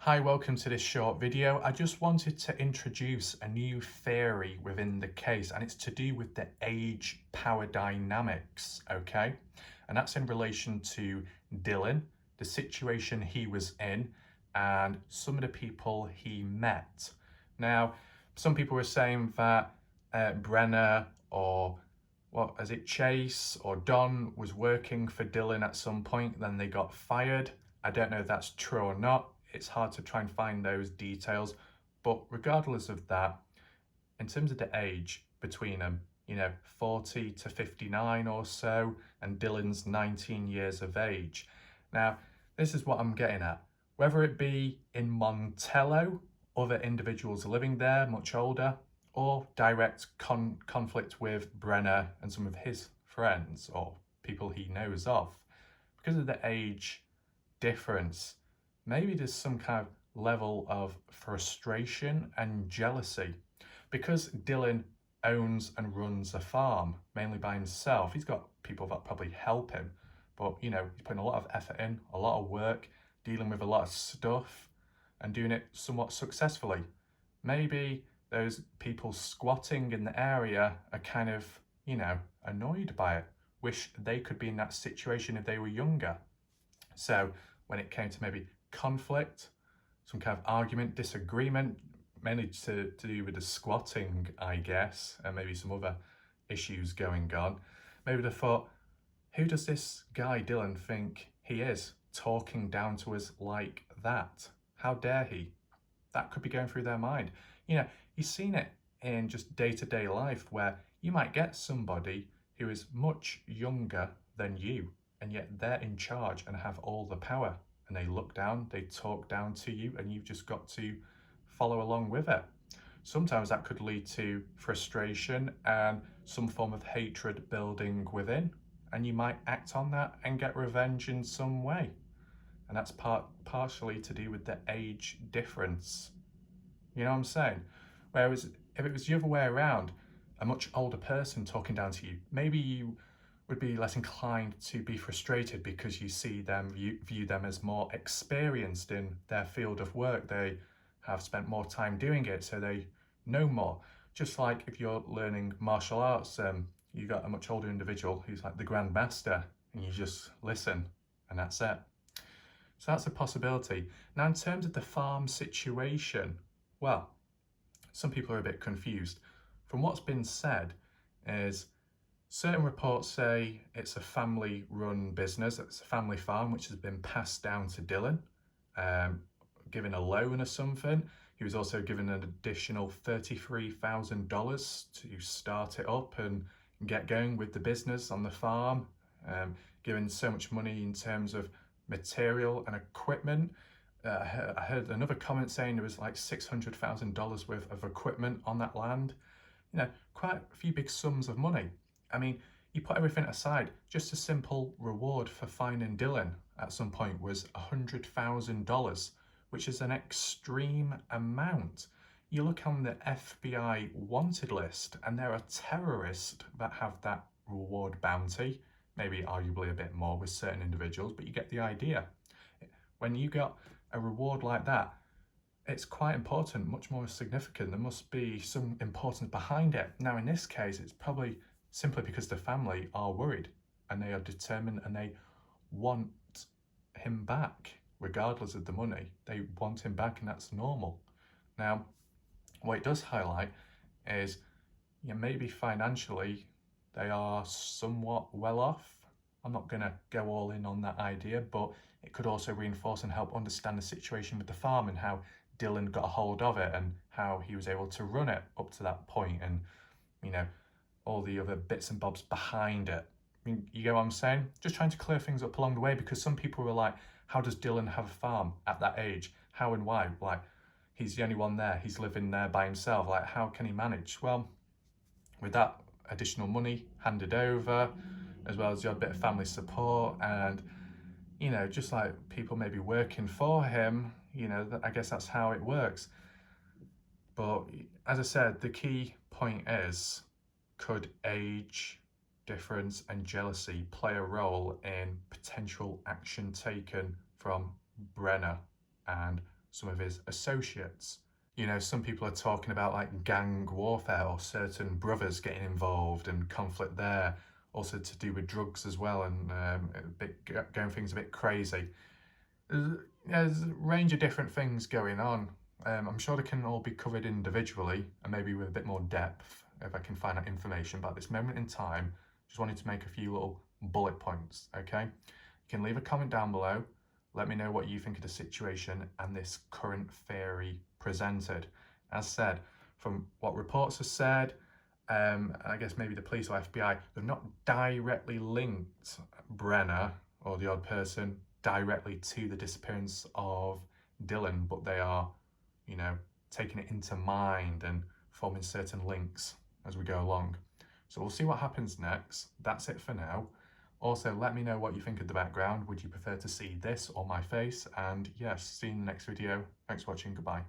Hi, welcome to this short video. I just wanted to introduce a new theory within the case, and it's to do with the age power dynamics, okay? And that's in relation to Dylan, the situation he was in, and some of the people he met. Now, some people were saying that Brenner or Chase or Don was working for Dylan at some point, then they got fired. I don't know if that's true or not. It's hard to try and find those details, but regardless of that, in terms of the age between them, 40 to 59 or so, and Dylan's 19 years of age. Now, this is what I'm getting at. Whether it be in Montello, other individuals living there, much older, or direct conflict with Brenner and some of his friends or people he knows of, because of the age difference, maybe there's some kind of level of frustration and jealousy. Because Dylan owns and runs a farm, mainly by himself, he's got people that probably help him, but he's putting a lot of effort in, a lot of work, dealing with a lot of stuff, and doing it somewhat successfully. Maybe those people squatting in the area are kind of, annoyed by it, wish they could be in that situation if they were younger. So when it came to maybe conflict, some kind of argument, disagreement, mainly to do with the squatting, I guess, and maybe some other issues going on, maybe they thought, who does this guy Dylan think he is, talking down to us like that? How dare he? That could be going through their mind. You've seen it in just day-to-day life where you might get somebody who is much younger than you, and yet they're in charge and have all the power, and they look down, they talk down to you, and you've just got to follow along with it. Sometimes that could lead to frustration and some form of hatred building within, and you might act on that and get revenge in some way. And that's partially to do with the age difference. You know what I'm saying? Whereas if it was the other way around, a much older person talking down to you, maybe you would be less inclined to be frustrated because you see them, view them as more experienced in their field of work. They have spent more time doing it, so they know more. Just like if you're learning martial arts, you got a much older individual who's like the Grand Master, and you just listen, and that's it. So that's a possibility. Now, in terms of the farm situation, well, some people are a bit confused. From what's been said is certain reports say it's a family-run business, it's a family farm which has been passed down to Dylan, given a loan or something. He was also given an additional $33,000 to start it up and get going with the business on the farm, given so much money in terms of material and equipment. I heard another comment saying there was like $600,000 worth of equipment on that land. Quite a few big sums of money. I mean, you put everything aside, just a simple reward for finding Dylan at some point was $100,000, which is an extreme amount. You look on the FBI wanted list and there are terrorists that have that reward bounty, maybe arguably a bit more with certain individuals, but you get the idea. When you got a reward like that, it's quite important, much more significant. There must be some importance behind it. Now, in this case, it's probably simply because the family are worried and they are determined and they want him back, regardless of the money. They want him back, and that's normal. Now, what it does highlight is maybe financially they are somewhat well off. I'm not going to go all in on that idea, but it could also reinforce and help understand the situation with the farm and how Dylan got a hold of it and how he was able to run it up to that point, and all the other bits and bobs behind it. I mean, you get what I'm saying? Just trying to clear things up along the way, because some people were like, how does Dylan have a farm at that age? How and why? Like, he's the only one there. He's living there by himself. Like, how can he manage? Well, with that additional money handed over, as well as your bit of family support, and just like people maybe working for him, I guess that's how it works. But as I said, the key point is, could age difference and jealousy play a role in potential action taken from Brenner and some of his associates. You know, some people are talking about like gang warfare or certain brothers getting involved and conflict there, also to do with drugs as well, and going things a bit crazy. There's a range of different things going on. I'm sure they can all be covered individually and maybe with a bit more depth if I can find that information. But at this moment in time, just wanted to make a few little bullet points, okay? You can leave a comment down below. Let me know what you think of the situation and this current theory presented. As said, from what reports have said, I guess maybe the police or FBI, they've not directly linked Brenner or the odd person directly to the disappearance of Dylan, but they are, you know, taking it into mind and forming certain links as we go along. So we'll see what happens next. That's it for now. Also, let me know what you think of the background. Would you prefer to see this or my face? And yes, see you in the next video. Thanks for watching. Goodbye.